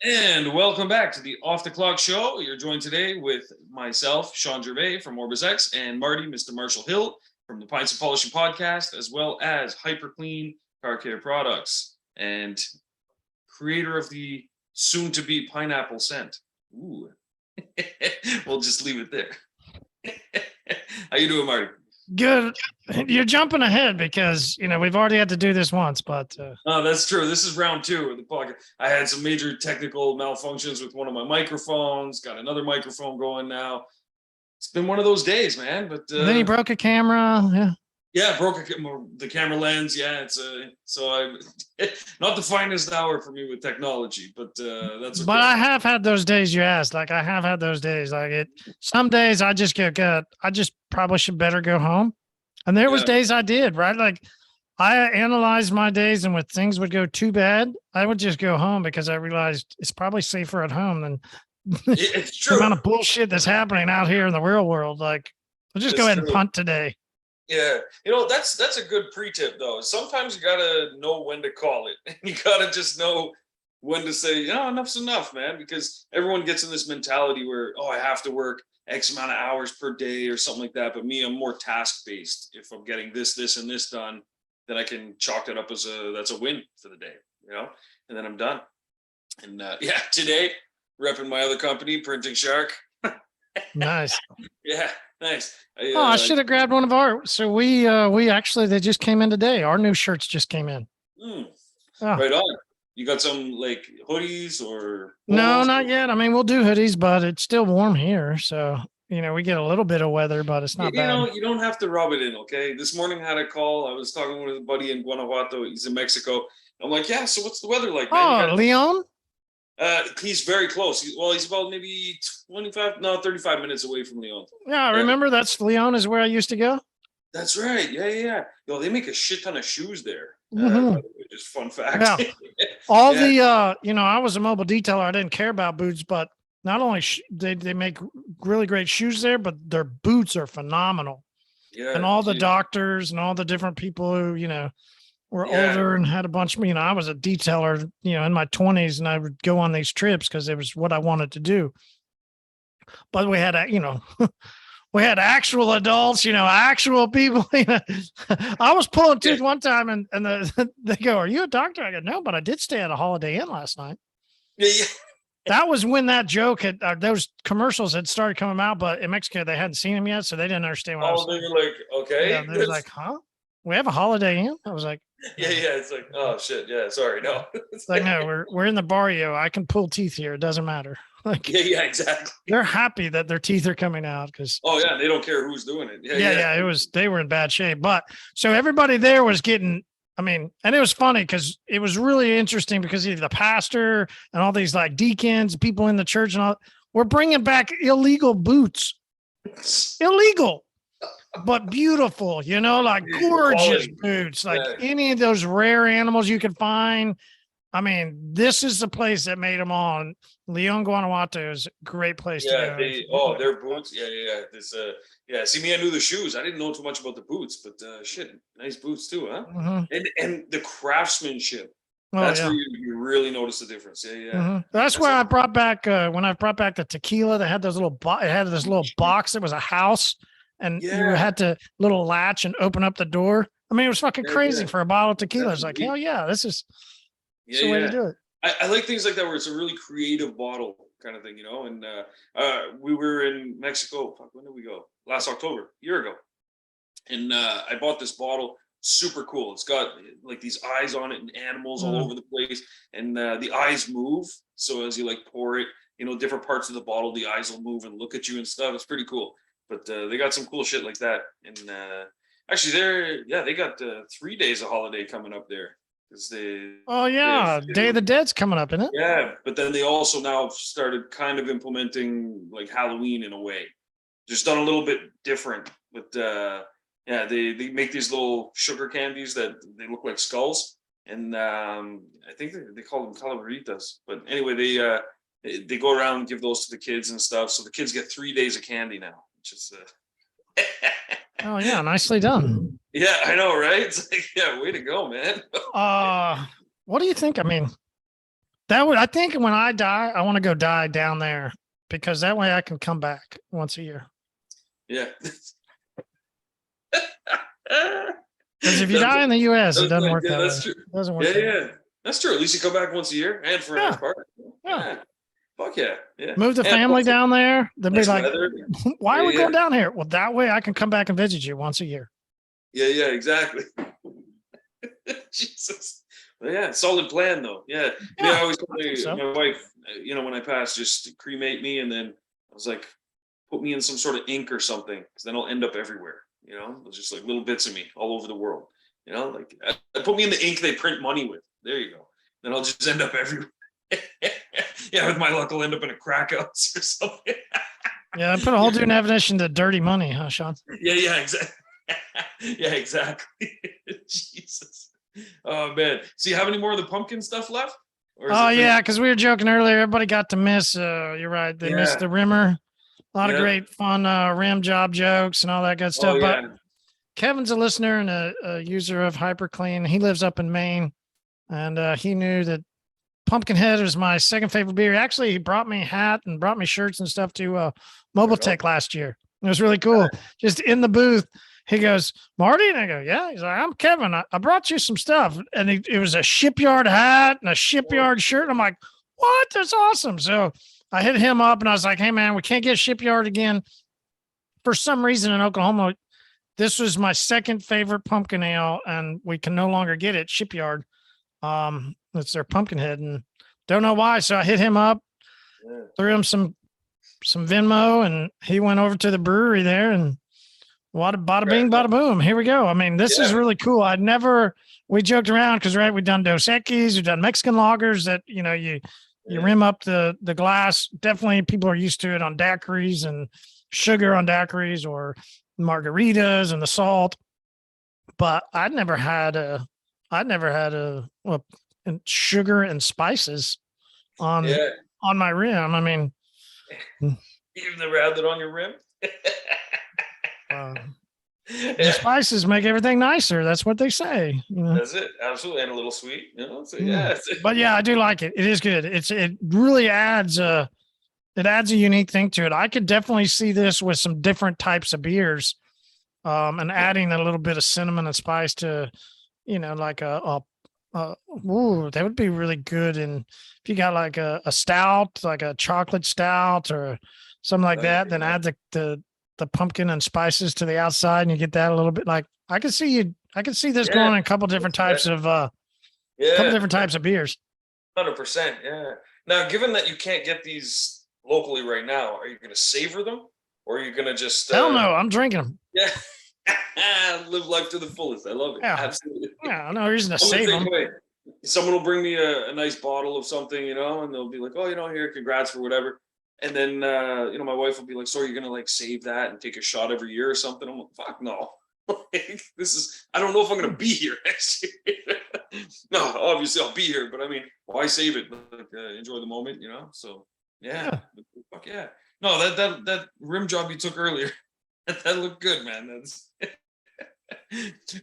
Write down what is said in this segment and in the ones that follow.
And welcome back to the Off the Clock Show. You're joined today with myself, Sean Gervais from Orbis X, and Marty, Mr. Marshall Hill from the Pints of Polishing podcast, as well as Hyper Clean Car Care Products and creator of the soon-to-be pineapple scent. Ooh, we'll just leave it there. How you doing, Marty? Good. You're jumping ahead because we've already had to do this once, but Oh, that's true. This is round two of the podcast. I had some major technical malfunctions with one of my microphones. Got another microphone going now. It's been one of those days, man. But then you broke a camera. Yeah. Yeah, broke the camera lens. Yeah, it's so I not the finest hour for me with technology, but that's okay. But I have had those days you asked. Like I have had those days. Some days I just get good. I just probably should better go home. And there was days I did, right? Like I analyzed my days, and when things would go too bad, I would just go home because I realized it's probably safer at home than it's true. The amount of bullshit that's happening out here in the real world. Like, I'll just go ahead and punt today. Yeah, that's a good pre-tip though. Sometimes you gotta know when to call it. You gotta just know when to say, enough's enough, man. Because everyone gets in this mentality where, I have to work X amount of hours per day or something like that. But me, I'm more task-based. If I'm getting this, and this done, then I can chalk that up as that's a win for the day, and then I'm done. And today, repping my other company, Printing Shark. Nice. Yeah. Nice. I should have grabbed one of ours. So we actually, they just came in today. Our new shirts just came in. Right on. You got some like hoodies or? No, not yet. I mean, we'll do hoodies, but it's still warm here. So, we get a little bit of weather, but it's not bad. You don't have to rub it in. Okay. This morning I had a call. I was talking with a buddy in Guanajuato. He's in Mexico. I'm like, yeah. So what's the weather like, man? Leon? He's very close. He's about maybe 35 minutes away from Leon. Yeah, remember that's Leon is where I used to go. That's right. Yeah. They make a shit ton of shoes there. Just fun fact. Yeah. All the I was a mobile detailer. I didn't care about boots, but not only they make really great shoes there, but their boots are phenomenal. Yeah. And all the doctors and all the different people who were older and had a bunch of, I was a detailer, in my 20s, and I would go on these trips because it was what I wanted to do. But we had, we had actual adults, actual people. I was pulling teeth one time and they go, "Are you a doctor?" I go, "No, but I did stay at a Holiday Inn last night." Yeah. That was when that joke had, those commercials had started coming out, but in Mexico, they hadn't seen them yet. So they didn't understand what I was saying. They were like, okay. Yeah, they were like, huh? We have a Holiday Inn? I was like, yeah. It's like, oh shit. Yeah. Sorry. No. It's like, no, we're in the barrio. I can pull teeth here. It doesn't matter. Like, yeah, exactly. They're happy that their teeth are coming out because. Oh yeah. They don't care who's doing it. Yeah. They were in bad shape, but so everybody there was getting, and it was funny because it was really interesting because the pastor and all these like deacons, people in the church and all, we're bringing back illegal boots. Illegal. But beautiful, like gorgeous boots, like any of those rare animals you could find. This is the place that made them all. And Leon, Guanajuato is a great place to go. Their boots. Yeah. This, see me, I knew the shoes. I didn't know too much about the boots, but nice boots too, huh? Mm-hmm. And the craftsmanship. That's where you really notice the difference. Yeah. Mm-hmm. That's where I brought back, when I brought back the tequila, they had those it had this little box. It was a house. And you had to little latch and open up the door. It was fucking crazy for a bottle of tequila. It's like, hell yeah, this is the way to do it. I like things like that where it's a really creative bottle kind of thing, And we were in Mexico. When did we go? Last October, a year ago. And I bought this bottle. Super cool. It's got like these eyes on it and animals all over the place. And the eyes move. So as you like pour it, different parts of the bottle, the eyes will move and look at you and stuff. It's pretty cool. But they got some cool shit like that. And actually, they got 3 days of holiday coming up there. Day of the Dead's coming up, isn't it? Yeah, but then they also now started kind of implementing like Halloween in a way. Just done a little bit different. But they make these little sugar candies that they look like skulls. And I think they call them calaveritas. But anyway, they go around and give those to the kids and stuff. So the kids get 3 days of candy now. Just oh yeah, nicely done. Yeah, I know, right? It's like, way to go, man. What do you think? I think when I die, I want to go die down there because that way I can come back once a year. Yeah. Because if you die in the U.S., it doesn't like, work yeah, that way. that's true. It doesn't work. Yeah. That's true. At least you come back once a year and for a nice party. Yeah. Fuck yeah. Yeah. Move the And family down there. They'll be nice like, weather. why are we going down here? Well, that way I can come back and visit you once a year. Yeah, exactly. Jesus. Well, yeah, solid plan though. Yeah. I always told my wife, when I pass, just cremate me, and then I was like, put me in some sort of ink or something, because then I'll end up everywhere. Just like little bits of me all over the world. Like put me in the ink they print money with. There you go. Then I'll just end up everywhere. Yeah, with my luck, I'll end up in a crack house or something. Yeah, I put a whole new definition to dirty money, huh, Sean? Yeah, exactly. Yeah, exactly. Jesus. Oh man. So you have any more of the pumpkin stuff left? Oh yeah, because we were joking earlier. Everybody got to miss. You're right. They missed the rimmer. A lot of great fun rim job jokes and all that good stuff. But Kevin's a listener and a user of HyperClean. He lives up in Maine, and he knew that Pumpkinhead was my second favorite beer. Actually, he brought me a hat and brought me shirts and stuff to Mobile Tech last year. It was really cool. Just in the booth, he goes, Marty? And I go, yeah. He's like, I'm Kevin. I brought you some stuff. And it was a shipyard hat and a shipyard shirt. And I'm like, what? That's awesome. So I hit him up and I was like, hey, man, we can't get shipyard again. For some reason in Oklahoma, this was my second favorite pumpkin ale, and we can no longer get it shipyard. It's their Pumpkinhead, and don't know why. So I hit him up, threw him some Venmo, and he went over to the brewery there, and bada bing, bada boom. Here we go. I mean, this is really cool. We joked around because we've done Dos Equis, we've done Mexican lagers that, you rim up the glass. Definitely people are used to it on daiquiris and sugar on daiquiris or margaritas and the salt. But I'd never had and sugar and spices on my rim. I mean, you've never had that on your rim? The spices make everything nicer. That's what they say. That's it. Absolutely. And a little sweet. So But yeah, I do like it. It is good. It really adds a unique thing to it. I could definitely see this with some different types of beers, and adding a little bit of cinnamon and spice to, like that would be really good. And if you got like a stout, like a chocolate stout or something like that, then add the pumpkin and spices to the outside, and you get that a little bit. Like I can see this going in a couple different types of beers. 100%. Yeah. Now, given that you can't get these locally right now, are you going to savor them, or are you going to just? Hell no, I'm drinking them. Yeah. Live life to the fullest. I love it. Yeah. Absolutely. Yeah, no reason to save them. Someone will bring me a nice bottle of something, and they'll be like, oh, here, congrats for whatever. And then, my wife will be like, so are you going to like save that and take a shot every year or something? I'm like, fuck no. I don't know if I'm going to be here next year. No, obviously I'll be here, but I mean, why save it? Like, enjoy the moment, So yeah. Fuck yeah. No, that rim job you took earlier, that looked good, man. That's.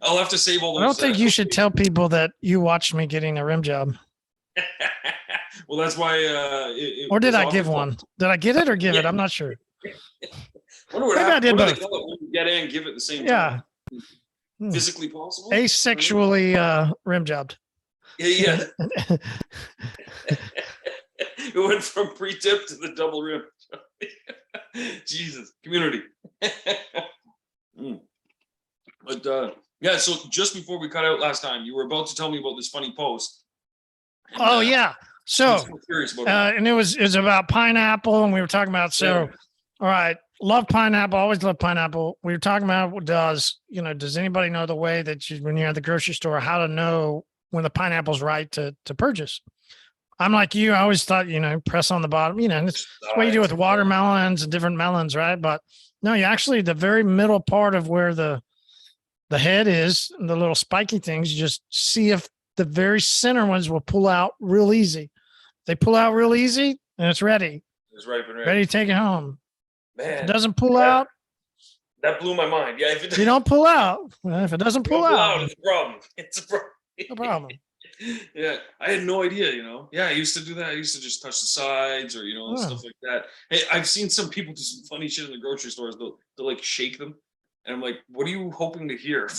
I'll have to save all those. I don't think you should tell people that you watched me getting a rim job. Well, that's why. Or did I give one? Did I get it or give it? I'm not sure. Maybe I did both. When you get in, give it the same time. Physically possible. Asexually rim jobbed. Yeah. It went from pre-tip to the double rim. Jesus, community. But so just before we cut out last time, you were about to tell me about this funny post. And, yeah. So, and it was about pineapple, and we were talking about, all right, love pineapple, always love pineapple. We were talking about, does anybody know the way that when you're at the grocery store, how to know when the pineapple's right to purchase? I'm like you, I always thought, press on the bottom, it's what you do with watermelons and different melons, right? But no, you actually, the very middle part of where the head is, and the little spiky things, you just see if the very center ones will pull out real easy. They pull out real easy, and it's ready. It's ripe and ready to take it home. Man, if it doesn't pull out. That blew my mind. Yeah, if you don't pull out, if it doesn't pull out, it's a problem. It's a problem. No problem. Yeah, I had no idea, Yeah, I used to do that. I used to just touch the sides or, Oh, stuff like that. Hey, I've seen some people do some funny shit in the grocery stores. They'll like shake them. And I'm like, what are you hoping to hear?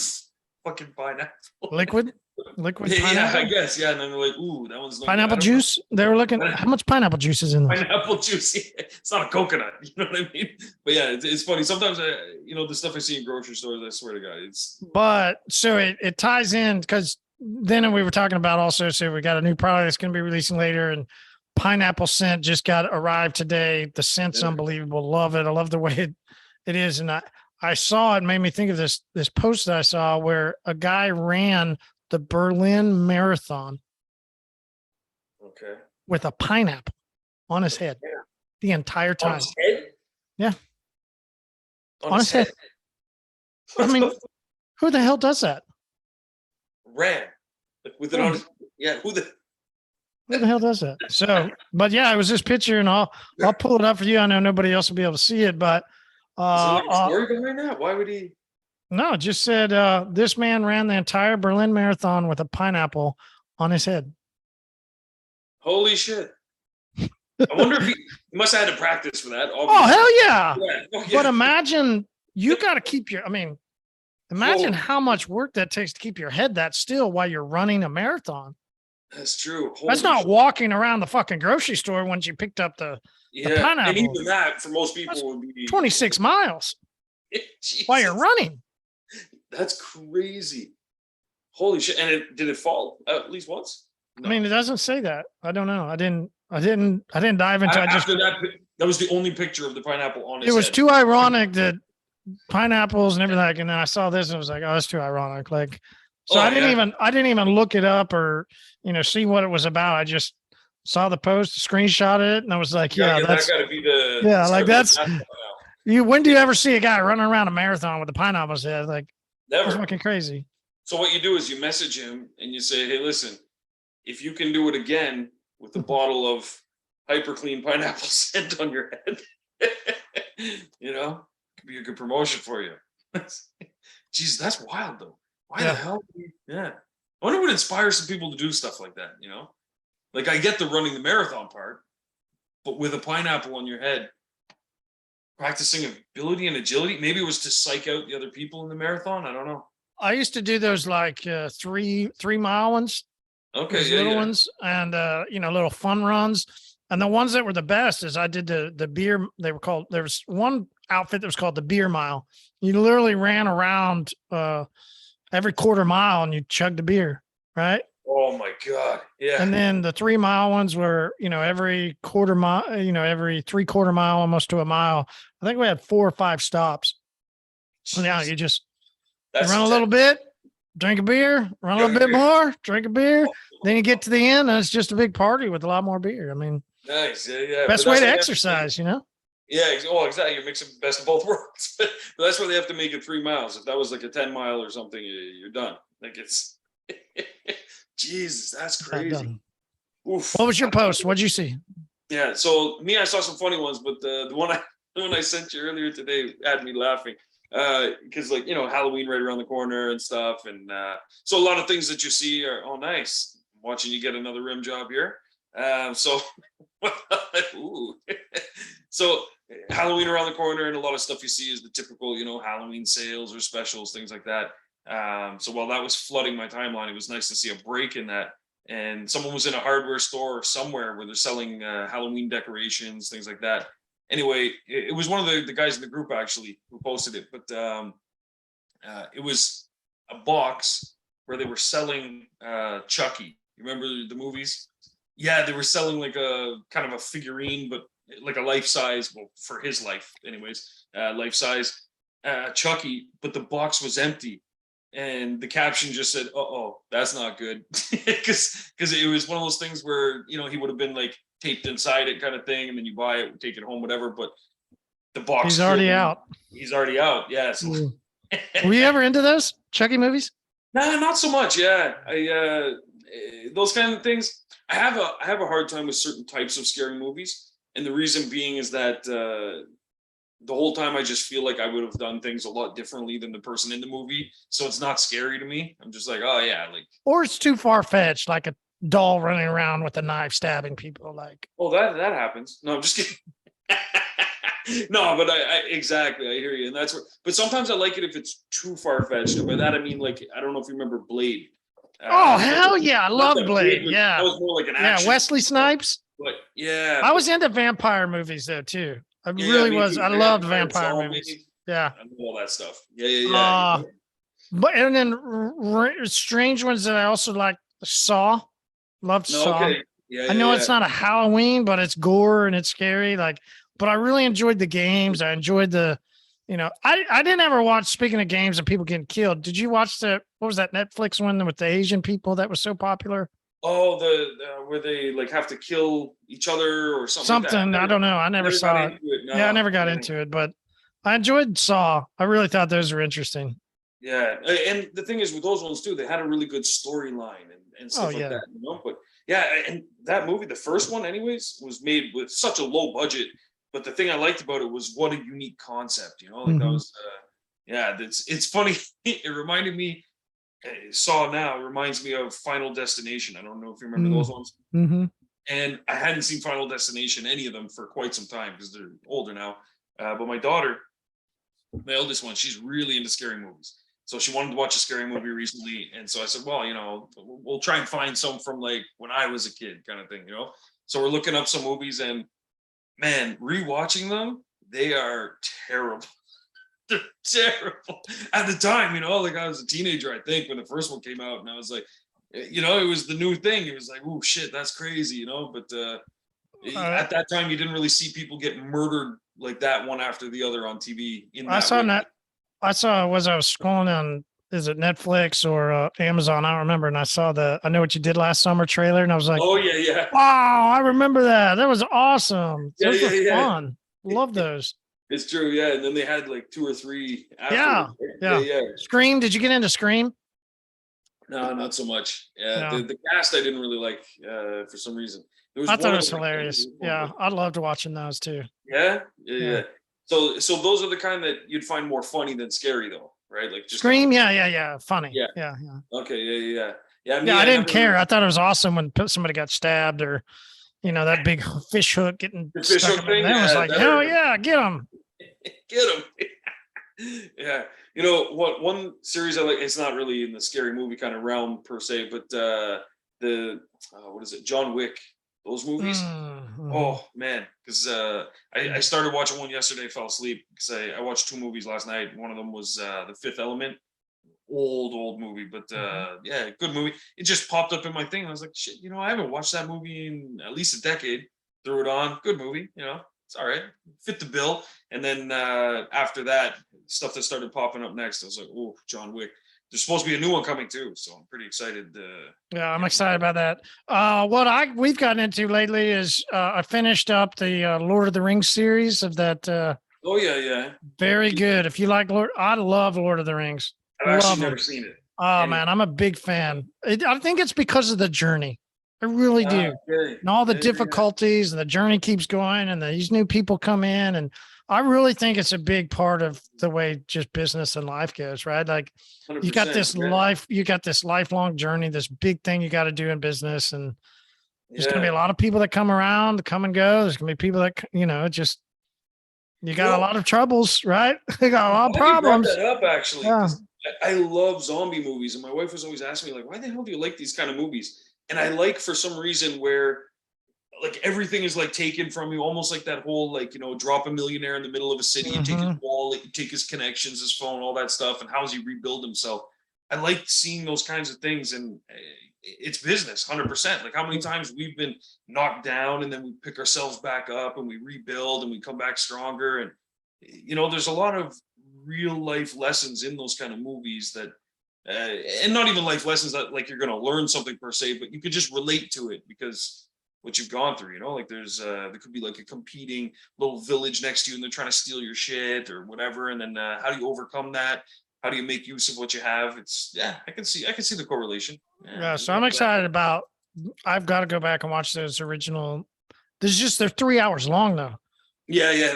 Fucking pineapple. liquid Yeah, I pineapple. guess. Yeah. And then they're like, ooh, that one's no good. I Pineapple don't know. juice. They were looking. How much pineapple juice is in this? Pineapple juice. It's not a coconut. You know what I mean? But yeah, it's funny. Sometimes, the stuff I see in grocery stores, I swear to God, it's. But so it ties in because then we were talking about also. So we got a new product that's going to be releasing later, and pineapple scent just got arrived today. The scent's Yeah. unbelievable. Love it. I love the way it is, and I saw it made me think of this post that I saw where a guy ran the Berlin Marathon Okay. with a pineapple on his head Yeah. the entire On time. his head? Yeah. On his head. I mean, who the hell does that? Ran. Like with it on his. Yeah. Who the hell does that? So, but yeah, it was this picture, and I'll pull it up for you. I know nobody else will be able to see it, but is there like a story behind that? Why would he? No, it just said this man ran the entire Berlin Marathon with a pineapple on his head. Holy shit! I wonder if he must have had to practice for that. Obviously. Oh hell yeah! Yeah. But imagine you got to keep your. I mean, imagine how much work that takes to keep your head that still while you're running a marathon. That's true. That's not walking around the fucking grocery store once you picked up the pineapple. And even that for most people would be 26 miles while you're running. That's crazy. Holy shit! And did it fall at least once? No. I mean, it doesn't say that. I don't know. I didn't dive into it. After that was the only picture of the pineapple on his head. It was too ironic that pineapples and everything, and then I saw this and I was like, oh, that's too ironic. Like, so I didn't even look it up or see what it was about. I just saw the post, screenshot it, and I was like, that's gotta be the like that's you. When do you ever see a guy running around a marathon with a pineapple on his head? Like, never. That's fucking crazy. So what you do is you message him and you say, hey, listen, if you can do it again with a bottle of hyper clean pineapple scent on your head, could be a good promotion for you. Jeez, that's wild though. Why the hell? Yeah. I wonder what inspires some people to do stuff like that, Like I get the running the marathon part, but with a pineapple on your head, practicing ability and agility. Maybe it was to psych out the other people in the marathon. I don't know. I used to do those like 3-mile ones. Okay. Little ones and little fun runs. And the ones that were the best is I did the beer. They were called, there was one outfit that was called the beer mile. You literally ran around every quarter mile and you chugged the beer. Right. Oh my God. Yeah. And then the 3-mile ones were, every quarter mile, every 3/4 mile, almost to a mile. I think we had 4 or 5 stops. So now you just run a little bit, drink a beer, run a little bit more, drink a beer. Then you get to the end and it's just a big party with a lot more beer. I mean, nice. Yeah. Best way to exercise, Yeah. Oh, exactly. You're mixing best of both worlds. But that's why they have to make it 3 miles. If that was like a 10-mile or something, you're done. Like it's, Jesus, that's crazy. Oof. What was your post? What'd you see? Yeah. So I saw some funny ones, but the one I sent you earlier today had me laughing. Because Halloween right around the corner and stuff. And so a lot of things that you see are, oh, nice. I'm watching you get another rim job here. So Halloween around the corner and a lot of stuff you see is the typical, Halloween sales or specials, things like that. So while that was flooding my timeline, it was nice to see a break in that. And someone was in a hardware store or somewhere where they're selling Halloween decorations, things like that. Anyway, it was one of the guys in the group actually who posted it, but it was a box where they were selling Chucky. You remember the movies? Yeah, they were selling like a kind of a figurine, but like a life size, well, for his life, anyways, life size Chucky, but the box was empty. And the caption just said, "Uh-oh, that's not good," because it was one of those things where he would have been like taped inside it, kind of thing, and then you buy it, take it home, whatever. But the box, he's already out. He's already out. Yeah. So. Were you ever into those Chucky movies? Nah, not so much. Yeah, those kind of things. I have a hard time with certain types of scary movies, and the reason being is that the whole time I just feel like I would have done things a lot differently than the person in the movie. So it's not scary to me. I'm just like, oh yeah, like. Or it's too far fetched, like a doll running around with a knife stabbing people. Like, Oh, that happens. No, I'm just kidding. No, but I exactly, I hear you, and that's what. But sometimes I like it if it's too far fetched. And by that I mean, like, I don't know if you remember Blade. oh hell yeah, I Not love that Blade. Blade was, Yeah, that was more like an yeah, action. Wesley Snipes. But yeah, I was into vampire movies though too. I yeah, really me was. too. I loved Vampire, vampire zombie, movies. Yeah. I know all that stuff. Yeah. But and then strange ones that I also like. Saw, loved No, Saw. okay. I know Yeah. it's not a Halloween, but it's gore and it's scary. Like, but I really enjoyed the games. I enjoyed the, I didn't ever watch. Speaking of games and people getting killed, did you watch what was that Netflix one with the Asian people that was so popular? Oh, the where they like have to kill each other or something like that. Something I don't know. I never got saw it. into it. No, Yeah, I never got into it, but I enjoyed Saw. I really thought those were interesting. Yeah, and the thing is with those ones too, they had a really good storyline and stuff like that, But yeah, and that movie, the first one, anyways, was made with such a low budget. But the thing I liked about it was what a unique concept, like that was, yeah, it's funny. It reminded me, Saw now reminds me of Final Destination. I don't know if you remember those ones. Mm-hmm. And I hadn't seen Final Destination, any of them, for quite some time because they're older now. But my daughter, my eldest one, she's really into scary movies. So she wanted to watch a scary movie recently. And so I said, well, we'll try and find some from like when I was a kid kind of thing, So we're looking up some movies and man, rewatching them, they are terrible. They're terrible. At the time, like I was a teenager, I think, when the first one came out. And I was like, it was the new thing. It was like, oh shit, that's crazy, But at that time, you didn't really see people get murdered like that one after the other on TV. I saw was I was scrolling on, is it Netflix or Amazon? I don't remember. And I saw I Know What You Did Last Summer trailer, and I was like, oh yeah, wow, I remember that. That was awesome. Those were fun. Love those. It's true, yeah. And then they had like 2 or 3 afterwards. Yeah. Scream. Did you get into Scream? No, not so much. Yeah, no. The cast I didn't really like for some reason. I thought it was hilarious. Yeah, I loved watching those too. Yeah. So those are the kind that you'd find more funny than scary, though, right? Like just Scream. Yeah. Funny. Yeah. Okay. Yeah. I didn't care. I thought it was awesome when somebody got stabbed or, that big fish hook getting stuck in them. I was like, hell yeah, get them. Get them. Yeah. One series I like, it's not really in the scary movie kind of realm per se, but what is it? John Wick. Those movies. Mm-hmm. Oh man, because I started watching one yesterday, fell asleep because I watched 2 movies last night. One of them was The Fifth Element, old movie, but yeah, good movie. It just popped up in my thing. I was like, shit, I haven't watched that movie in at least a decade. Threw it on, good movie. It's all right, fit the bill. And then after that, stuff that started popping up next, I was like, oh, John Wick. There's supposed to be a new one coming too, so I'm pretty excited. Yeah, I'm excited about that. What we've gotten into lately is I finished up the Lord of the Rings series of that. Oh yeah. Very good. If you like I love Lord of the Rings. I've actually never seen it. Oh man, I'm a big fan. I think it's because of the journey. I really do. Okay. And all the difficulties and the journey keeps going and these new people come in, and I really think it's a big part of the way just business and life goes, right? Like you got this lifelong journey, this big thing you got to do in business. And there's going to be a lot of people that come around, come and go. There's going to be people that, you got a lot of troubles, right? You got a lot of problems. Brought that up actually. Yeah. I love zombie movies. And my wife was always asking me like, why the hell do you like these kind of movies? And I like, for some reason, where like everything is like taken from you, almost like that whole drop a millionaire in the middle of a city and take his wallet, take his connections, his phone, all that stuff, and how does he rebuild himself? I like seeing those kinds of things, and it's business, 100%. Like how many times we've been knocked down and then we pick ourselves back up and we rebuild and we come back stronger. And there's a lot of real life lessons in those kind of movies that. And not even life lessons that like you're going to learn something per se, but you could just relate to it because what you've gone through, like there's there could be like a competing little village next to you and they're trying to steal your shit or whatever. And then how do you overcome that? How do you make use of what you have? I can see the correlation. Yeah. So I'm excited about, I've got to go back and watch those original. They're 3 hours long though. Yeah.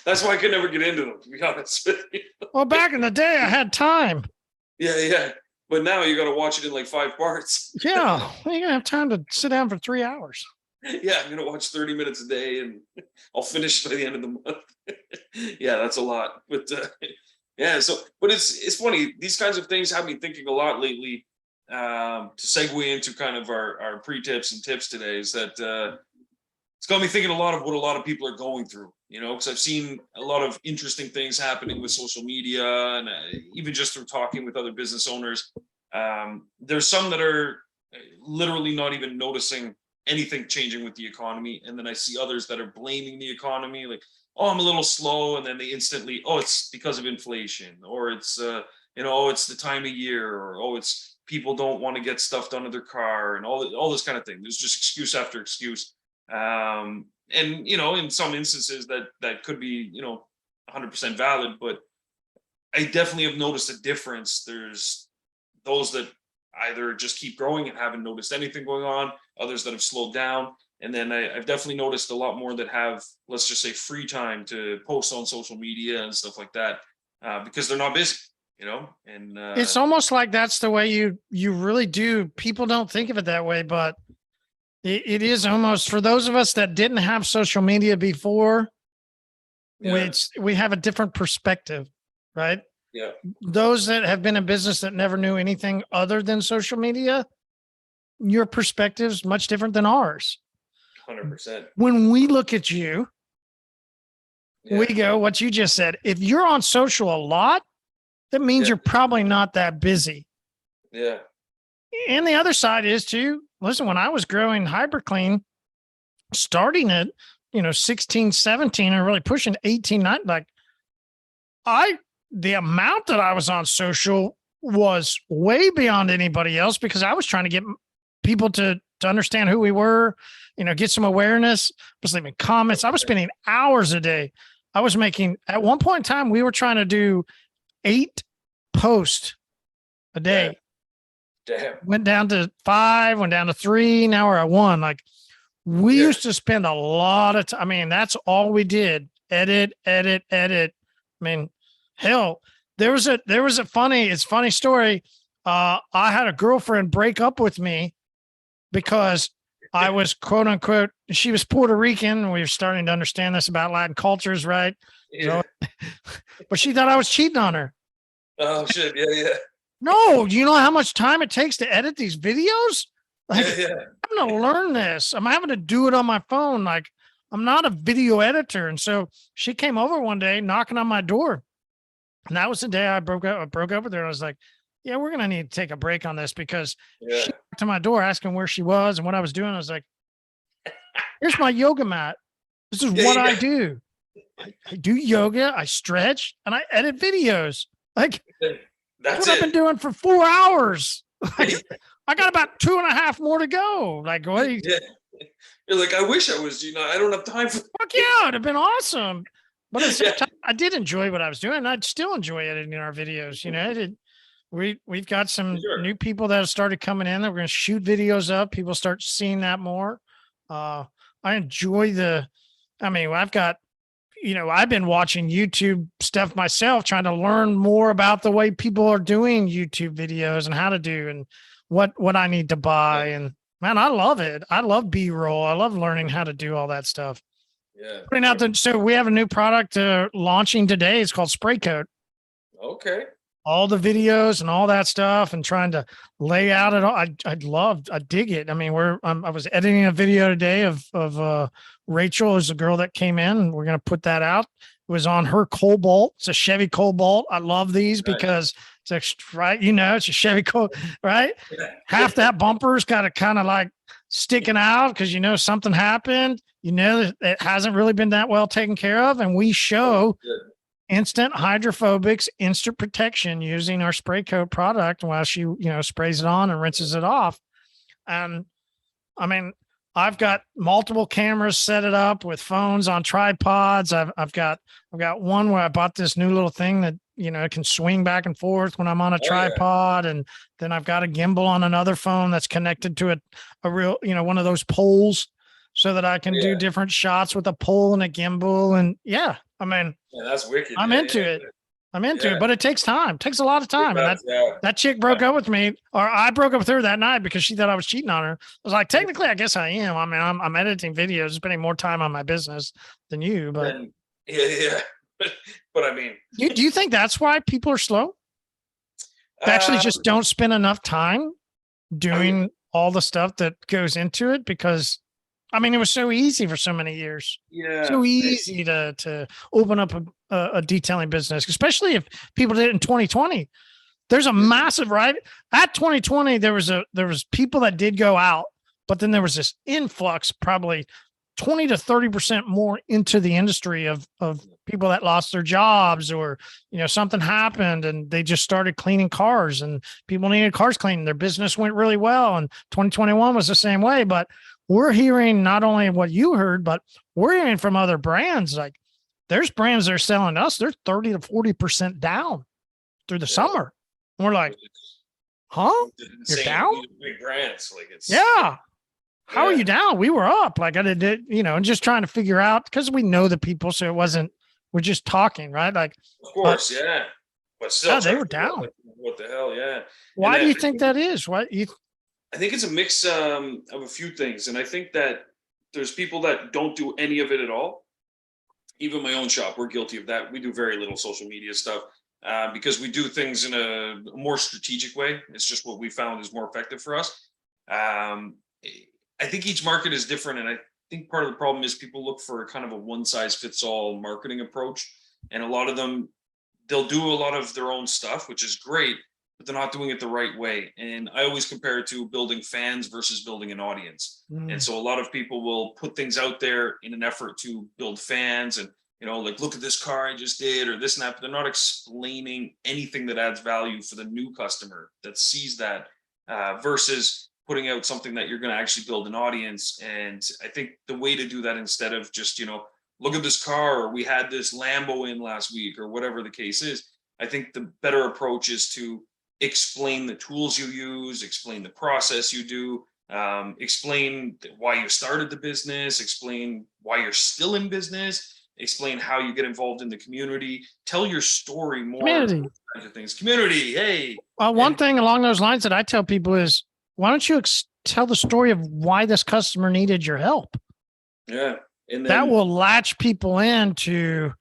That's why I could never get into them, to be honest with you. Well, back in the day, I had time. Yeah. But now you got to watch it in like 5 parts. Yeah, well, you're gonna have time to sit down for 3 hours. Yeah, I'm gonna watch 30 minutes a day, and I'll finish by the end of the month. Yeah, that's a lot. But yeah, so but it's funny. These kinds of things have me thinking a lot lately. To segue into kind of our pre-tips and tips today, is that it's got me thinking a lot of what a lot of people are going through. Because I've seen a lot of interesting things happening with social media, and even just through talking with other business owners. There's some that are literally not even noticing anything changing with the economy, and then I see others that are blaming the economy, like, oh, I'm a little slow, and then they instantly, oh, it's because of inflation, or it's oh, it's the time of year, or oh, it's people don't want to get stuff done to their car, and all this kind of thing. There's just excuse after excuse. And in some instances that could be 100% valid, but I definitely have noticed a difference. There's those that either just keep growing and haven't noticed anything going on, others that have slowed down, and then I've definitely noticed a lot more that have, let's just say, free time to post on social media and stuff like that, because they're not busy. And It's almost like that's the way you really do. People don't think of it that way, but it is almost, for those of us that didn't have social media before, yeah, we have a different perspective, right? yeah, Those that have been in business that never knew anything other than social media, your perspective's much different than ours. 100%. When we look at you, Yeah, we go, what you just said, if you're on social a lot, that means yeah, you're probably not that busy. yeah, And the other side is too, listen, when I was growing HyperClean, starting at, 16, 17, and really pushing 18, 19, like the amount that I was on social was way beyond anybody else, because I was trying to get people to understand who we were, get some awareness. I was leaving comments. I was spending hours a day. I was making, at one point in time, we were trying to do 8 posts a day. damn. Went down to 5, went down to 3. Now we're at 1. Like, we used to spend a lot of time. I mean, that's all we did. Edit. I mean, hell, there was a funny story. I had a girlfriend break up with me because I was, quote unquote, she was Puerto Rican. We were starting to understand this about Latin cultures, right? Yeah. So, but she thought I was cheating on her. Oh shit. Yeah. No, do you know how much time it takes to edit these videos? Like, Yeah. I'm going to learn this. I'm having to do it on my phone. Like, I'm not a video editor. And so she came over one day knocking on my door. And that was the day I broke up with her. I was like, yeah, we're going to need to take a break on this, because she knocked to my door asking where she was and what I was doing. I was like, here's my yoga mat. This is what I do. I do yoga, I stretch, and I edit videos. Like, that's what I've been doing for 4 hours. Like, I got about 2.5 more to go. Like, what? You're like, I wish I was, I don't have time for. Fuck yeah, it'd have been awesome. But at the same time, I did enjoy what I was doing. I'd still enjoy editing our videos. We've got some new people that have started coming in that we're going to shoot videos up. People start seeing that more. I enjoy I've got, I've been watching YouTube stuff myself, trying to learn more about the way people are doing YouTube videos and how to do and what I need to buy. And man, I love it. I love B-roll. I love learning how to do all that stuff. Yeah. So we have a new product launching today. It's called Spray Coat. Okay. All the videos and all that stuff, and trying to lay out it all. I dig it. I mean, I was editing a video today of Rachel, is a girl that came in, and we're going to put that out. It was on her Cobalt. It's a Chevy Cobalt. I love these because it's extra, right. It's a Chevy Cobalt, right? Yeah. Half that bumper's got to kind of like sticking out because, something happened, it hasn't really been that well taken care of. And we show instant hydrophobics, instant protection using our Spray Coat product while she, sprays it on and rinses it off. And I mean, I've got multiple cameras set it up with phones on tripods. I've got one where I bought this new little thing that, it can swing back and forth when I'm on a tripod. Yeah. And then I've got a gimbal on another phone that's connected to a real, one of those poles. so that I can do different shots with a pole and a gimbal. And I mean, that's wicked. I'm into it. I'm into it, but it takes time. It takes a lot of time. Does, and that chick broke up with me, or I broke up with her that night because she thought I was cheating on her. I was like, technically, I guess I am. I mean, I'm editing videos, spending more time on my business than you, but but I mean, do you think that's why people are slow? They actually just don't spend enough time doing all the stuff that goes into it, because I mean, it was so easy for so many years. So easy to open up a detailing business, especially if people did it in 2020. There's a massive, right? At 2020, there was people that did go out, but then there was this influx, probably 20 to 30% more into the industry of people that lost their jobs, or, something happened and they just started cleaning cars, and people needed cars cleaned. Their business went really well. And 2021 was the same way. But we're hearing not only what you heard, but we're hearing from other brands. Like, there's brands that are selling us, they're 30 to 40% down through the summer. And we're like, huh? You're down? Big brands. Like, it's How are you down? We were up. Like, I did, and just trying to figure out, because we know the people. So it wasn't, we're just talking, right? Like, of course. But still, they were down. What the hell? Yeah. Why do you think that is? I think it's a mix of a few things. And I think that there's people that don't do any of it at all. Even my own shop, we're guilty of that. We do very little social media stuff because we do things in a more strategic way. It's just what we found is more effective for us. I think each market is different. And I think part of the problem is people look for kind of a one size fits all marketing approach. And a lot of them, they'll do a lot of their own stuff, which is great, but they're not doing it the right way. And I always compare it to building fans versus building an audience. And so a lot of people will put things out there in an effort to build fans and, like, look at this car I just did, or this and that, but they're not explaining anything that adds value for the new customer that sees that versus putting out something that you're going to actually build an audience. And I think the way to do that, instead of just, look at this car, or we had this Lambo in last week, or whatever the case is, I think the better approach is to explain the tools you use, explain the process you do, explain why you started the business, explain why you're still in business, explain how you get involved in the community, tell your story more. Community. Hey. One thing along those lines that I tell people is, why don't you tell the story of why this customer needed your help? Yeah. And then, that will latch people into,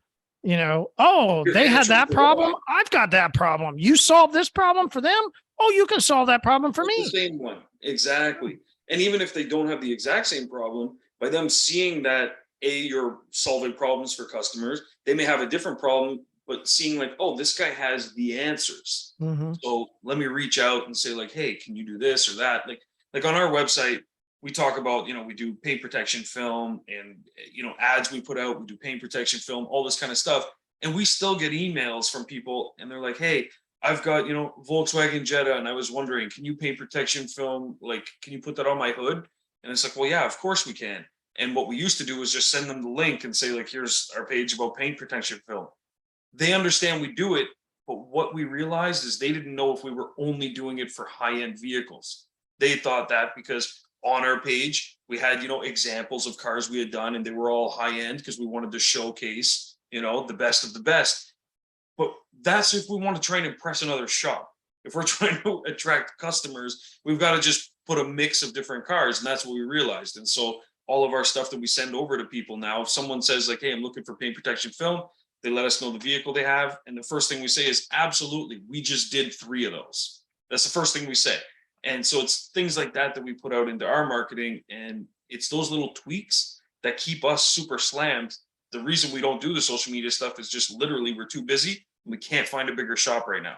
they had that problem. I've got that problem. You solve this problem for them. Oh, you can solve that problem for me. The same one. Exactly. And even if they don't have the exact same problem, by them seeing that, you're solving problems for customers, they may have a different problem, but seeing like, oh, this guy has the answers. So let me reach out and say like, hey, can you do this or that? Like on our website, we talk about, we do paint protection film and, ads we put out, we do paint protection film, all this kind of stuff. And we still get emails from people and they're like, hey, I've got, Volkswagen Jetta. And I was wondering, can you paint protection film? Like, can you put that on my hood? And it's like, well, yeah, of course we can. And what we used to do was just send them the link and say, like, here's our page about paint protection film. They understand we do it. But what we realized is they didn't know if we were only doing it for high-end vehicles. They thought that because on our page, we had, examples of cars we had done and they were all high-end because we wanted to showcase, the best of the best. But that's if we want to try and impress another shop. If we're trying to attract customers, we've got to just put a mix of different cars. And that's what we realized. And so all of our stuff that we send over to people now, if someone says like, hey, I'm looking for paint protection film, they let us know the vehicle they have. And the first thing we say is, absolutely, we just did 3 of those. That's the first thing we say. And so it's things like that we put out into our marketing. And it's those little tweaks that keep us super slammed. The reason we don't do the social media stuff is just literally we're too busy and we can't find a bigger shop right now.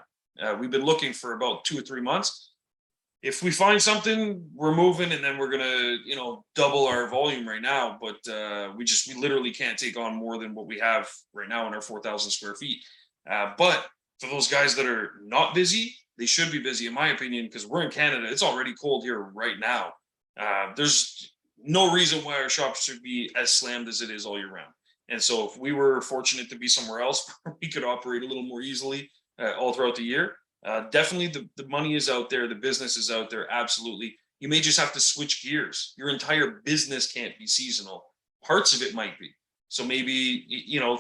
We've been looking for about 2 or 3 months. If we find something, we're moving, and then we're gonna, double our volume right now. But we literally can't take on more than what we have right now in our 4,000 square feet. But for those guys that are not busy, they should be busy, in my opinion, because we're in Canada. It's already cold here right now. There's no reason why our shop should be as slammed as it is all year round. And so if we were fortunate to be somewhere else, we could operate a little more easily all throughout the year. Definitely the money is out there. The business is out there. Absolutely. You may just have to switch gears. Your entire business can't be seasonal. Parts of it might be. So maybe,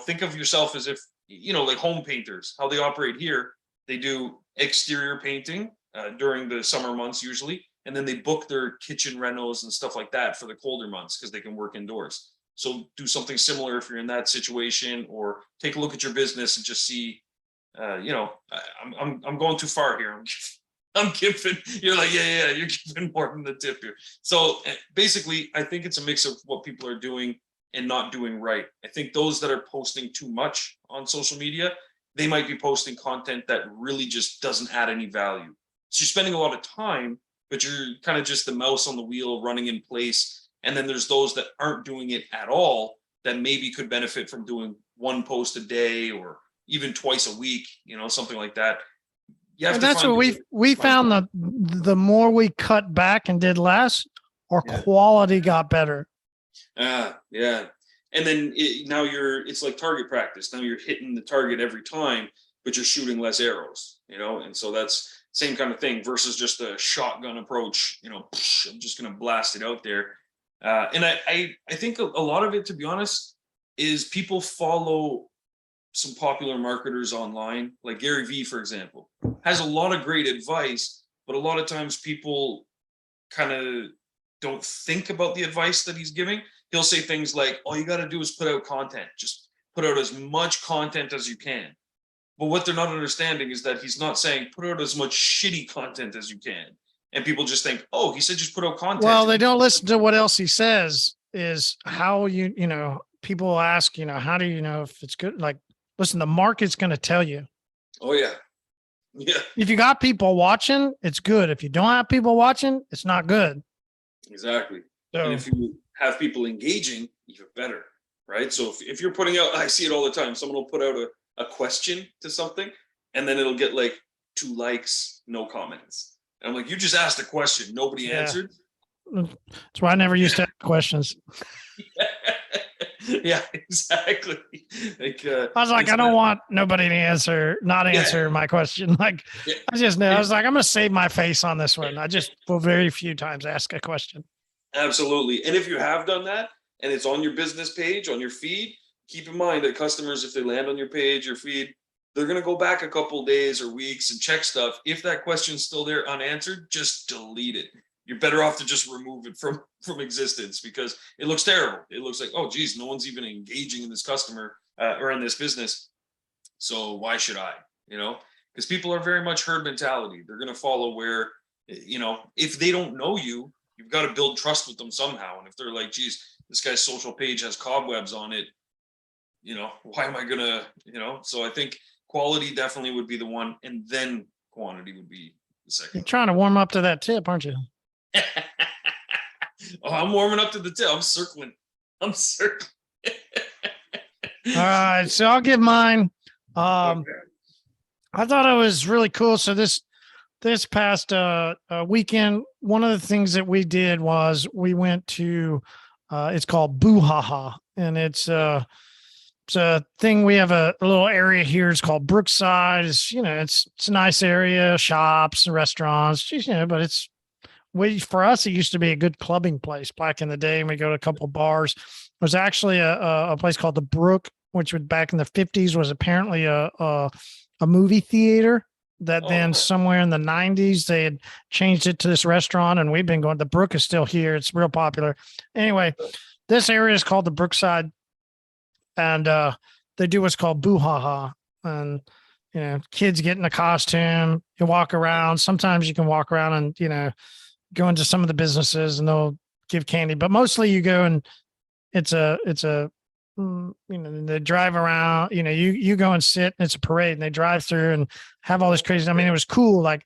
think of yourself as if, like home painters, how they operate here. They do exterior painting during the summer months usually, and then they book their kitchen renos and stuff like that for the colder months because they can work indoors. So do something similar if you're in that situation, or take a look at your business and just see, I'm going too far here. I'm giving, you're like, yeah, you're giving more than the tip here. So basically, I think it's a mix of what people are doing and not doing right. I think those that are posting too much on social media, they might be posting content that really just doesn't add any value. So you're spending a lot of time, but you're kind of just the mouse on the wheel running in place. And then there's those that aren't doing it at all that maybe could benefit from doing one post a day or even twice a week, something like that. And that's what we found, the more we cut back and did less, our quality got better. Yeah. And then it's like target practice. Now you're hitting the target every time, but you're shooting less arrows, and so that's same kind of thing versus just a shotgun approach, I'm just going to blast it out there. And I think a lot of it, to be honest, is people follow some popular marketers online, like Gary Vee, for example, has a lot of great advice, but a lot of times people kind of don't think about the advice that he's giving. He'll say things like, all you got to do is put out content, just put out as much content as you can. But what they're not understanding is that he's not saying put out as much shitty content as you can. And people just think, oh, he said just put out content. Well, they don't listen to what else he says, is how people ask, how do you know if it's good? Like, listen, the market's going to tell you. Oh, yeah. Yeah. If you got people watching, it's good. If you don't have people watching, it's not good. Exactly. So, and if you have people engaging, even better, right? So if you're putting out, I see it all the time. Someone will put out a question to something, and then it'll get like 2 likes, no comments. And I'm like, you just asked a question. Nobody answered. That's why I never used to ask questions. Yeah, exactly. Like, I was like, I don't want nobody to not answer my question. Like, I just know. I was like, I'm going to save my face on this one. I just will very few times ask a question. Absolutely. And if you have done that and it's on your business page, on your feed, keep in mind that customers, if they land on your page or feed, they're going to go back a couple days or weeks and check stuff. If that question's still there unanswered, just delete it. You're better off to just remove it from existence because it looks terrible. It looks like, oh, geez, no one's even engaging in this customer or in this business. So why should I, because people are very much herd mentality. They're going to follow where, if they don't know you, you've got to build trust with them somehow. And if they're like, geez, this guy's social page has cobwebs on it, why am I going to, so I think quality definitely would be the one. And then quantity would be the second. You're trying to warm up to that tip, aren't you? Oh, I'm warming up to the tip. I'm circling. All right, so I'll give mine. Okay. I thought it was really cool. So this past weekend, one of the things that we did was we went to it's called Boo Ha Ha, and it's a thing. We have a little area here. It's called Brookside. It's a nice area, shops and restaurants, but it's for us, it used to be a good clubbing place back in the day. And we go to a couple of bars. There's actually a place called the Brook, which was back in the 50s was apparently a movie theater that then somewhere in the 90s, they had changed it to this restaurant, and we've been going. The Brook is still here. It's real popular. Anyway, this area is called the Brookside, and they do what's called Boo Ha Ha. And, kids get in a costume, you walk around. Sometimes you can walk around and, go into some of the businesses and they'll give candy, but mostly you go and it's a they drive around, you go and sit and it's a parade and they drive through and have all this crazy. I mean, it was cool, like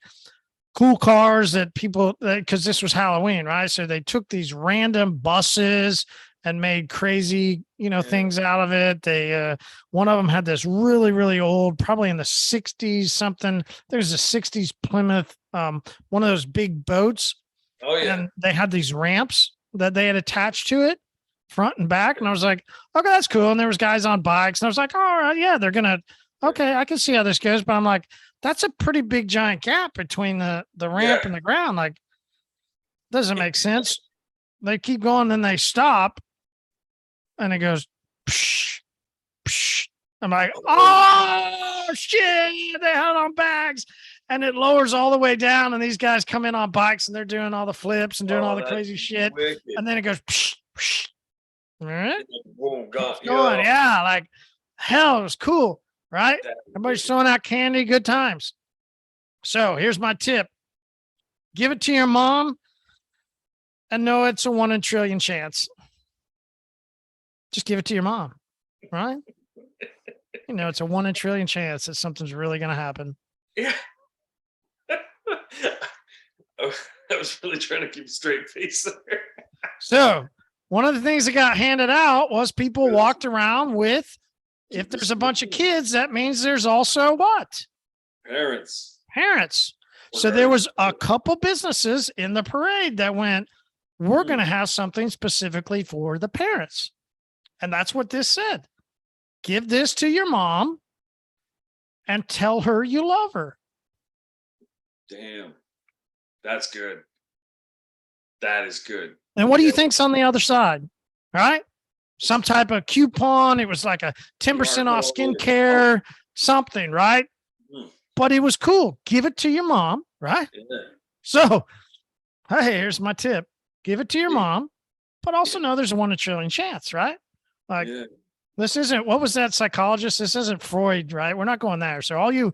cool cars that people, because this was Halloween, right? So they took these random buses and made crazy, things out of it. They, one of them had this really, really old, probably in the 60s something. There's a 60s Plymouth, one of those big boats. Oh yeah. And they had these ramps that they had attached to it, front and back. And I was like, okay, that's cool. And there was guys on bikes. And I was like, all right, yeah, they're going to, okay, I can see how this goes. But I'm like, that's a pretty big giant gap between the ramp and the ground. Like, Doesn't make sense. They keep going, then they stop, and it goes, psh, psh. I'm like, oh shit, they had on bags. And it lowers all the way down, and these guys come in on bikes, and they're doing all the flips and doing all the crazy shit. Wicked. And then it goes, psh, psh. All right. Boom, gone. Yeah, like hell, it was cool, right? Everybody's throwing out candy, good times. So here's my tip. Give it to your mom and know it's a 1 in a trillion chance. Just give it to your mom, right? You know, it's a 1 in a trillion chance that something's really going to happen. Yeah. I was really trying to keep a straight face there. So one of the things that got handed out was people walked around with, if there's a bunch of kids, that means there's also what? Parents. So there was a couple businesses in the parade that went, we're going to have something specifically for the parents. And that's what this said. Give this to your mom and tell her you love her. Damn. That's good. That is good. And what do you think's on the other side? Right? Some type of coupon. It was like a 10% off skincare, something, right? But it was cool. Give it to your mom, right? Yeah. So, hey, here's my tip. Give it to your mom, but also know there's a 1 in a trillion chance, right? Like, this isn't, what was that psychologist? This isn't Freud, right? We're not going there. So all you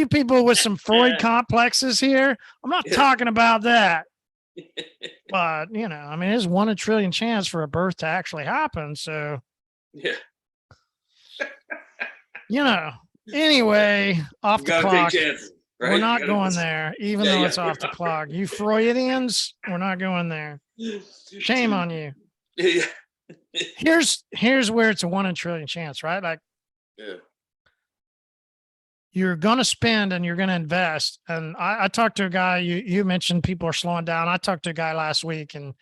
people with some Freud complexes here, I'm not talking about that. But, you know, I mean, it's 1 in a trillion chance for a birth to actually happen. So, yeah. You know, anyway, off the clock. Chances, right? We're not going there, even though it's off the clock. You Freudians, we're not going there. Shame on you. Yeah. Here's where it's a 1 in a trillion chance, right? Like, you're going to spend and you're going to invest. And I talked to a guy, you mentioned people are slowing down. I talked to a guy last week and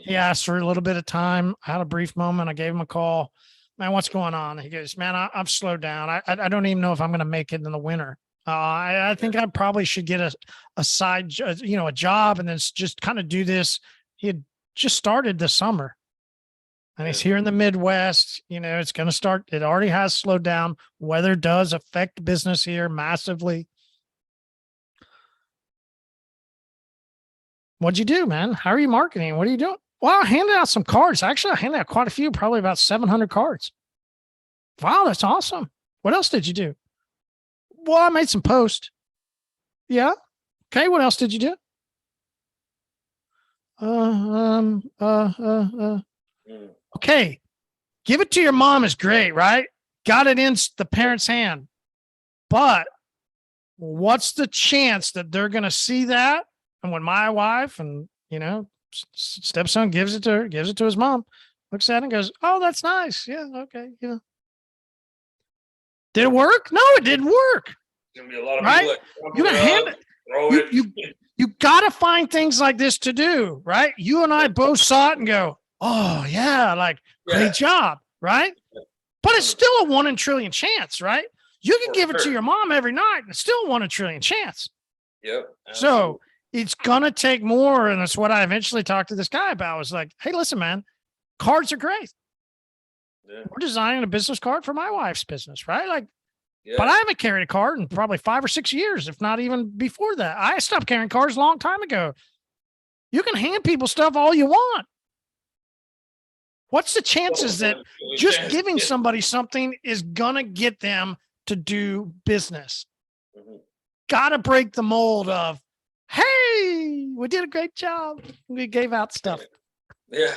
he asked for a little bit of time. I had a brief moment. I gave him a call. Man, what's going on? He goes, man, I've slowed down. I don't even know if I'm going to make it in the winter. I think I probably should get a side, a job and then just kind of do this. He had just started this summer. And he's here in the Midwest, it's going to start. It already has slowed down. Weather does affect business here massively. What'd you do, man? How are you marketing? What are you doing? Well, I handed out some cards. Actually, I handed out quite a few, probably about 700 cards. Wow, that's awesome. What else did you do? Well, I made some posts. Yeah. Okay. What else did you do? Okay, give it to your mom is great, right? Got it in the parent's hand. But what's the chance that they're going to see that? And when my wife and, stepson gives it to his mom, looks at it and goes, oh, that's nice. Yeah, okay, Did it work? No, it didn't work. There's going to be a lot of right? people You got to hand it. Throw it. You got to find things like this to do, right? You and I both saw it and go, oh, yeah, great job, right? But it's still a 1 in a trillion chance, right? You can give it to your mom every night and it's still a 1 in a trillion chance. Yep. So it's going to take more. And that's what I eventually talked to this guy about. I was like, hey, listen, man, cards are great. Yeah. We're designing a business card for my wife's business, right? But I haven't carried a card in probably 5 or 6 years, if not even before that. I stopped carrying cards a long time ago. You can hand people stuff all you want. What's the chances that just giving somebody something is going to get them to do business? Got to break the mold of, hey, we did a great job. We gave out stuff. Yeah.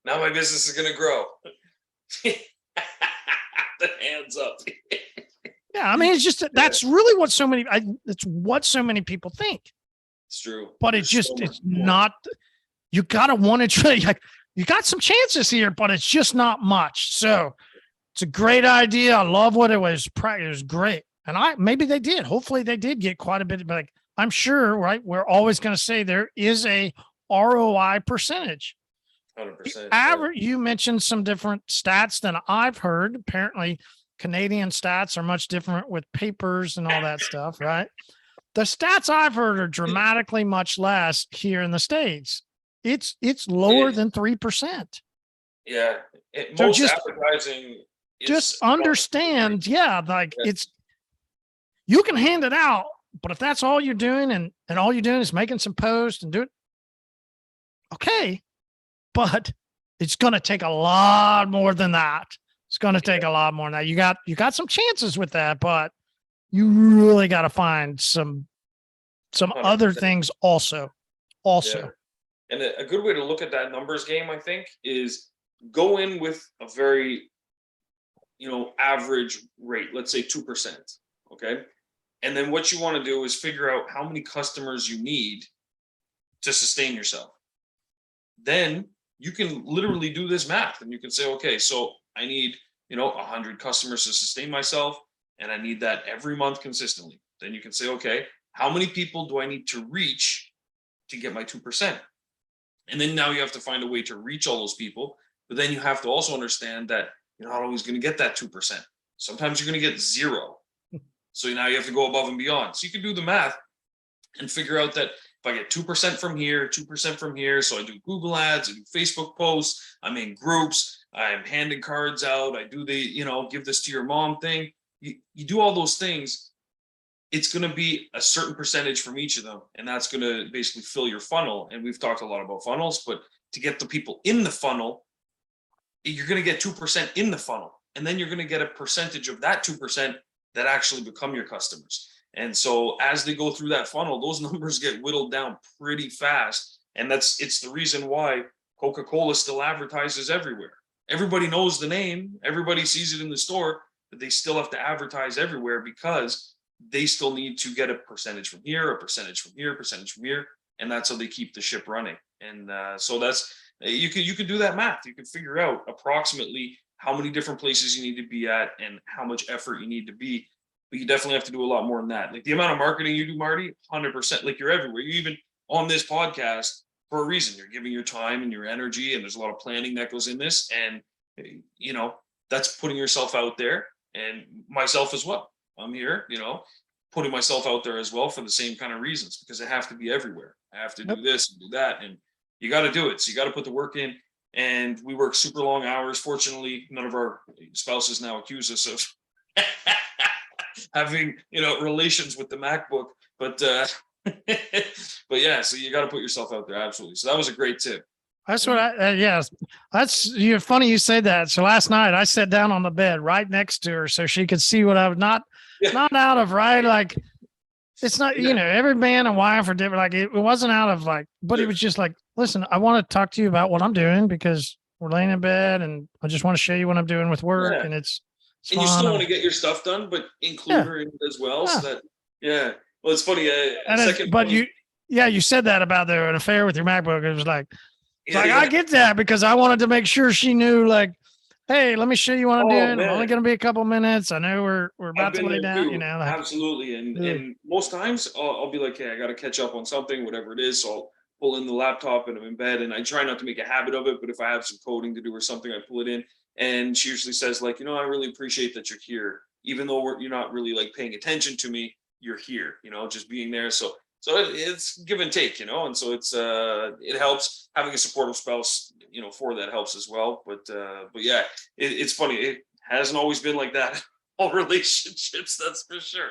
Now my business is going to grow. The hands up. Yeah. I mean, it's just, that's really what it's what so many people think. It's true. But it's not, you got to want to try, you got some chances here, but it's just not much. So it's a great idea. I love what it was. It was great. And maybe they did. Hopefully they did get quite a bit, but I'm sure, right? We're always going to say there is a ROI percentage. 100%. You mentioned some different stats than I've heard. Apparently Canadian stats are much different with papers and all that stuff, right? The stats I've heard are dramatically much less here in the States. It's lower than 3%. Yeah. So Most advertising just understand, it's, you can hand it out, but if that's all you're doing and all you're doing is making some posts and do it, okay, but it's going to take a lot more than that. It's going to take a lot more than that. You got some chances with that, but you really got to find some 100%. Other things also. Yeah. And a good way to look at that numbers game, I think, is go in with a very, average rate, let's say 2%. Okay. And then what you want to do is figure out how many customers you need to sustain yourself. Then you can literally do this math and you can say, okay, so I need, 100 customers to sustain myself, and I need that every month consistently. Then you can say, okay, how many people do I need to reach to get my 2%? And then now you have to find a way to reach all those people. But then you have to also understand that you're not always going to get that 2%. Sometimes you're going to get 0. So now you have to go above and beyond. So you can do the math and figure out that if I get 2% from here, 2% from here, so I do Google ads, I do Facebook posts, I'm in groups, I'm handing cards out, I do the, give this to your mom thing. You do all those things, it's going to be a certain percentage from each of them. And that's going to basically fill your funnel. And we've talked a lot about funnels, but to get the people in the funnel, you're going to get 2% in the funnel. And then you're going to get a percentage of that 2% that actually become your customers. And so as they go through that funnel, those numbers get whittled down pretty fast. And it's the reason why Coca-Cola still advertises everywhere. Everybody knows the name, everybody sees it in the store, but they still have to advertise everywhere because they still need to get a percentage from here, a percentage from here, a percentage from here. And that's how they keep the ship running. And so that's, you can do that math. You can figure out approximately how many different places you need to be at and how much effort you need to be. But you definitely have to do a lot more than that. Like the amount of marketing you do, Marty, 100%. Like you're everywhere. You're even on this podcast for a reason. You're giving your time and your energy, and there's a lot of planning that goes in this. And, that's putting yourself out there, and myself as well. I'm here, putting myself out there as well for the same kind of reasons, because I have to be everywhere. I have to do this and do that. And you got to do it. So you got to put the work in. And we work super long hours. Fortunately, none of our spouses now accuse us of having, relations with the MacBook. But but yeah, so you got to put yourself out there. Absolutely. So that was a great tip. That's what you're funny you say that. So last night I sat down on the bed right next to her so she could see what I was not out of, right? Like it's not, every man and wife are different. Like it wasn't out of but it was just like, listen, I want to talk to you about what I'm doing because we're laying in bed and I just want to show you what I'm doing with work. And it's and you still want to get your stuff done, but include her in it as well. So that, well, it's funny. You said that about an affair with your MacBook. It was like, I get that because I wanted to make sure she knew, hey, let me show you what I'm doing. I'm only going to be a couple minutes. I know we're about to lay down, Absolutely. And most times I'll be like, hey, I got to catch up on something, whatever it is. So I'll pull in the laptop and I'm in bed, and I try not to make a habit of it. But if I have some coding to do or something, I pull it in. And she usually says I really appreciate that you're here, even though you're not really paying attention to me. You're here, just being there. So it's give and take, and so it helps having a supportive spouse, for that helps as well. But yeah, it's funny. It hasn't always been like that. All relationships, that's for sure.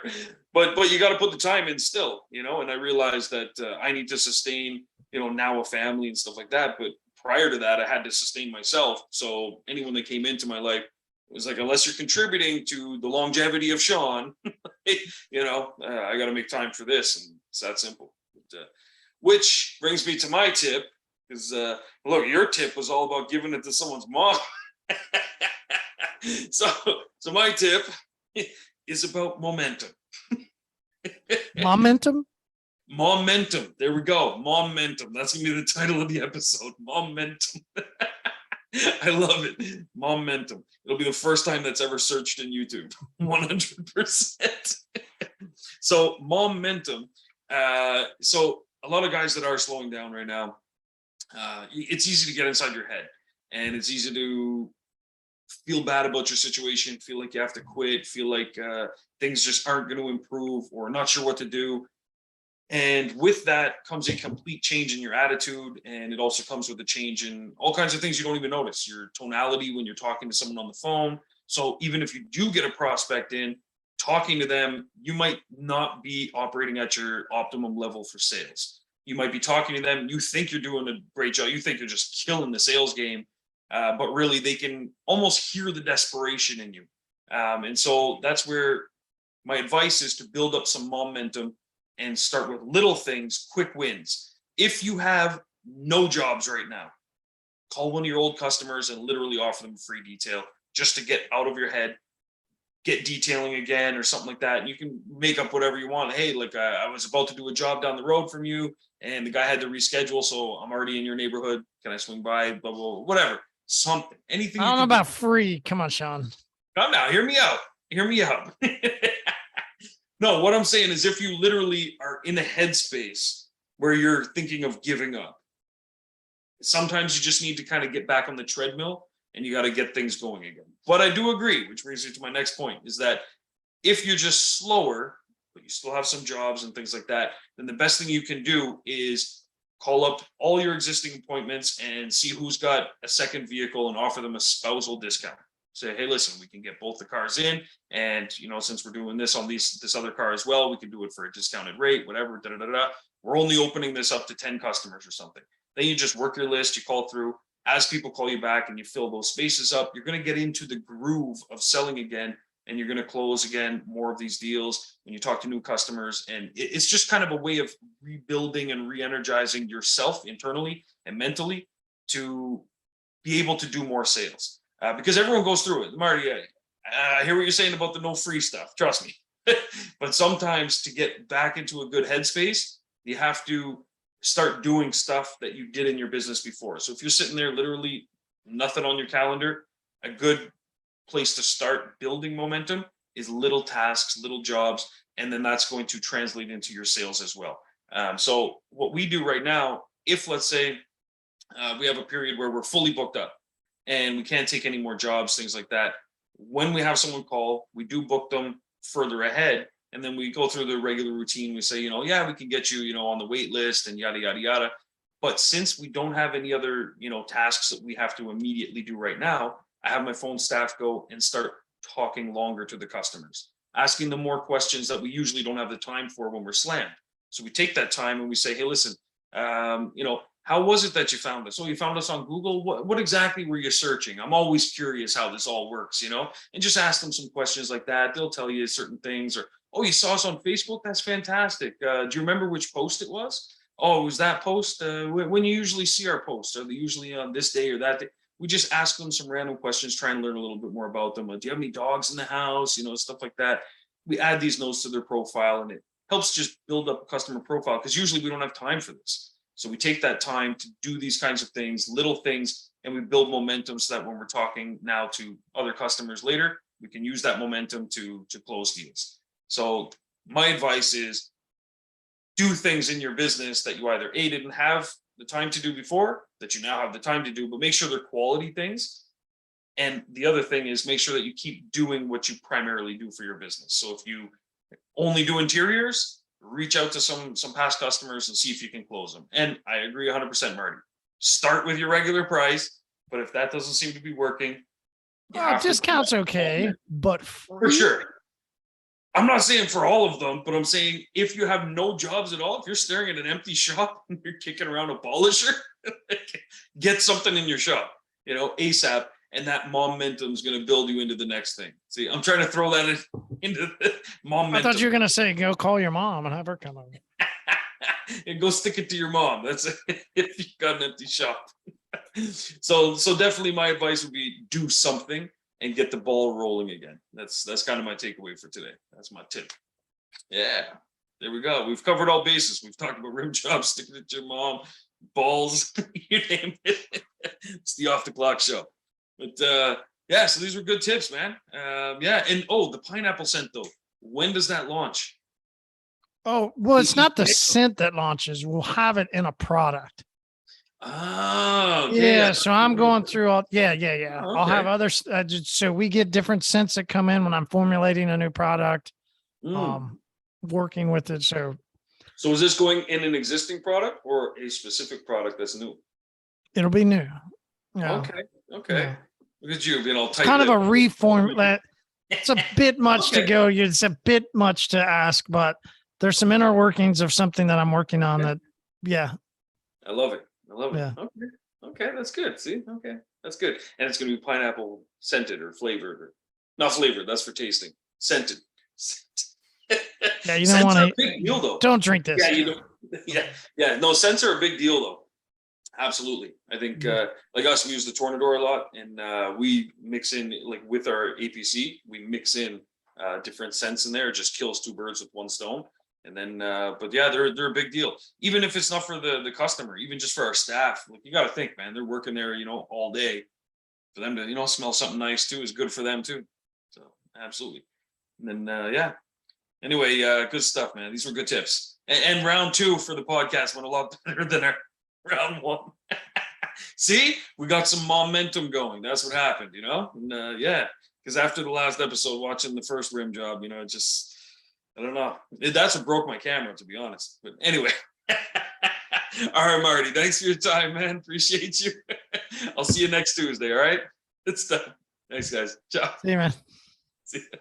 But you got to put the time in still, and I realized that I need to sustain, now a family and stuff like that. But prior to that, I had to sustain myself. So anyone that came into my life, it was like, unless you're contributing to the longevity of Sean, I got to make time for this. And it's that simple. But, which brings me to my tip, because look, your tip was all about giving it to someone's mom. So my tip is about momentum. Mom-mentum? Mom-mentum. There we go. Mom-mentum. That's going to be the title of the episode. Mom-mentum. I love it. Mom-mentum. It'll be the first time that's ever searched in YouTube. 100%. So Mom-mentum. So a lot of guys that are slowing down right now, it's easy to get inside your head, and it's easy to feel bad about your situation, feel like you have to quit, feel like things just aren't going to improve, or not sure what to do. And with that comes a complete change in your attitude. And it also comes with a change in all kinds of things you don't even notice. Your tonality when you're talking to someone on the phone. So even if you do get a prospect in, talking to them, you might not be operating at your optimum level for sales. You might be talking to them, you think you're doing a great job, you think you're just killing the sales game, but really they can almost hear the desperation in you. And so that's where my advice is to build up some momentum and start with little things, quick wins. If you have no jobs right now, call one of your old customers and literally offer them a free detail just to get out of your head, get detailing again or something like that. And you can make up whatever you want. Hey, like I was about to do a job down the road from you and the guy had to reschedule. So I'm already in your neighborhood. Can I swing by? Blah, blah, blah, whatever. Something, anything. I don't know about free. Come on, Sean. Come now, hear me out. Hear me out. No, what I'm saying is if you literally are in a headspace where you're thinking of giving up, sometimes you just need to kind of get back on the treadmill and you got to get things going again. But I do agree, which brings me to my next point, is that if you're just slower, but you still have some jobs and things like that, then the best thing you can do is call up all your existing appointments and see who's got a second vehicle and offer them a spousal discount. Say, hey, listen, we can get both the cars in. And, since we're doing this on this other car as well, we can do it for a discounted rate, whatever, da, da, da, da. We're only opening this up to 10 customers or something. Then you just work your list, you call through. As people call you back and you fill those spaces up, you're going to get into the groove of selling again. And you're going to close again more of these deals when you talk to new customers. And it's just kind of a way of rebuilding and re-energizing yourself internally and mentally to be able to do more sales. Because everyone goes through it. Marty, I hear what you're saying about the no free stuff. Trust me. But sometimes to get back into a good headspace, you have to start doing stuff that you did in your business before. So if you're sitting there literally nothing on your calendar, a good place to start building momentum is little tasks, little jobs, and then that's going to translate into your sales as well. So what we do right now, if let's say we have a period where we're fully booked up and we can't take any more jobs, things like that, when we have someone call, we do book them further ahead. And then we go through the regular routine. We say, yeah, we can get you, on the wait list and yada, yada, yada. But since we don't have any other, tasks that we have to immediately do right now, I have my phone staff go and start talking longer to the customers, asking them more questions that we usually don't have the time for when we're slammed. So we take that time and we say, hey, listen, how was it that you found us? Oh, you found us on Google. What exactly were you searching? I'm always curious how this all works, and just ask them some questions like that. They'll tell you certain things. Or, oh, you saw us on Facebook? That's fantastic. Do you remember which post it was? Oh, it was that post. When you usually see our posts, are they usually on this day or that day? We just ask them some random questions, try and learn a little bit more about them. Do you have any dogs in the house? Stuff like that. We add these notes to their profile and it helps just build up a customer profile because usually we don't have time for this. So we take that time to do these kinds of things, little things, and we build momentum so that when we're talking now to other customers later, we can use that momentum to close deals. So my advice is do things in your business that you either A, didn't have the time to do before, that you now have the time to do, but make sure they're quality things. And the other thing is make sure that you keep doing what you primarily do for your business. So if you only do interiors, reach out to some past customers and see if you can close them. And I agree 100%, Marty. Start with your regular price, but if that doesn't seem to be working, discount's okay, but for sure. I'm not saying for all of them, but I'm saying if you have no jobs at all, if you're staring at an empty shop and you're kicking around a polisher, get something in your shop, ASAP. And that Mom-mentum is going to build you into the next thing. See, I'm trying to throw that into the Mom-mentum. I thought you were going to say, go call your mom and have her come over. And go stick it to your mom. That's if you got an empty shop. So definitely my advice would be do something and get the ball rolling again. That's kind of my takeaway for today. That's my tip. Yeah, there we go. We've covered all bases. We've talked about rim jobs, sticking it to your mom, balls, you name it. It's the Off the Clock show. But so these were good tips, man. And the pineapple scent though. When does that launch? Oh, well, it's not the scent that launches. We'll have it in a product. Oh, okay. Yeah. So I'm going through all. Yeah. Okay. I'll have other. So we get different scents that come in when I'm formulating a new product, working with it. So So is this going in an existing product or a specific product that's new? It'll be new. Yeah. Okay. Yeah. Look at you being all tight. It's kind of a reform. It's a bit much to go. It's a bit much to ask, but there's some inner workings of something that I'm working on that, yeah. I love it. Yeah. Okay, that's good. See, okay, that's good. And it's going to be pineapple scented or flavored, or not flavored. That's for tasting. Scented. Yeah, you don't want to. Big deal though. Don't drink this. Yeah, you don't. Yeah. No, scents are a big deal though. Absolutely. I think like us, we use the Tornador a lot, and we mix in, like with our APC, we mix in different scents in there. It just kills two birds with one stone. And then, but yeah, they're a big deal. Even if it's not for the customer, even just for our staff. Like, you got to think, man, they're working there, all day. For them to, smell something nice too is good for them too. So absolutely. And then, yeah. Anyway, good stuff, man. These were good tips. And round 2 for the podcast went a lot better than our round 1. See, we got some momentum going. That's what happened, And yeah, because after the last episode, watching the first rim job, it just, I don't know. That's what broke my camera, to be honest. But anyway. All right, Marty. Thanks for your time, man. Appreciate you. I'll see you next Tuesday. All right. It's done. Thanks, guys. Ciao. See you, man. See ya.